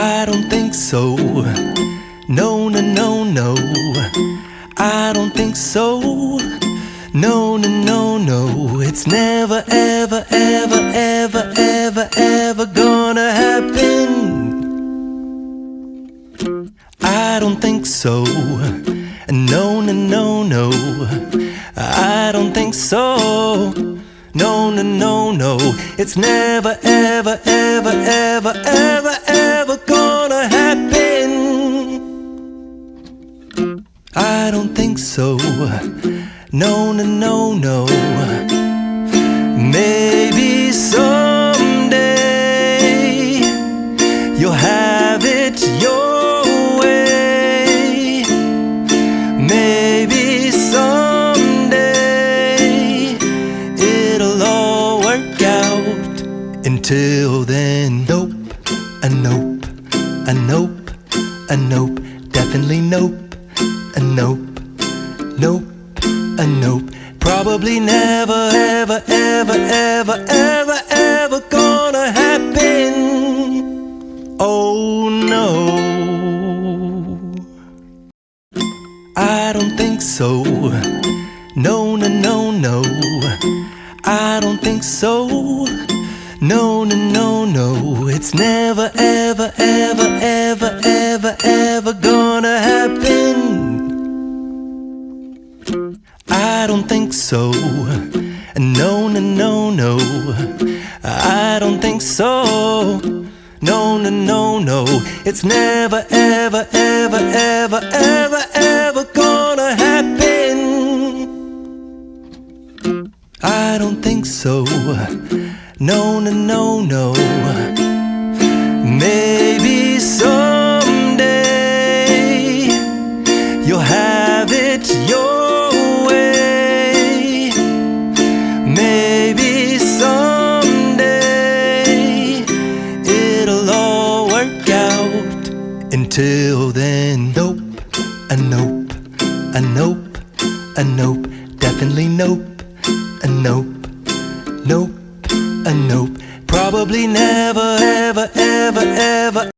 I don't think so. No, no, no, no. I don't think so. No, no, no, no. It's never, ever, ever, ever, ever, ever gonna happen. I don't think so. No, no, no, no. I don't think so. No, no, no, no. It's never, ever, ever, ever, ever, ever gonna happen. I don't think so. No, no, no, no. Maybe someday you'll have it your way. Maybe someday it'll all work out. Until then, nope, a nope, a nope, a nope, definitely nope, a nope, nope, a nope. Probably never, ever, ever, ever, ever, ever gonna happen. Oh no, I don't think so. No, no, no, no. I don't think so. No, no, no, no. It's never, ever, ever, ever, ever, ever gonna happen. I don't think so. No, no, no, no. I don't think so. No, no, no, no. It's never, ever, ever, ever, ever, ever gonna happen. I don't think so. No, no, no, no. Maybe someday you'll have it your way. Maybe someday it'll all work out. Until then, nope, a nope, a nope, a nope, definitely nope, a nope, nope, a nope. Probably never, ever, ever, ever,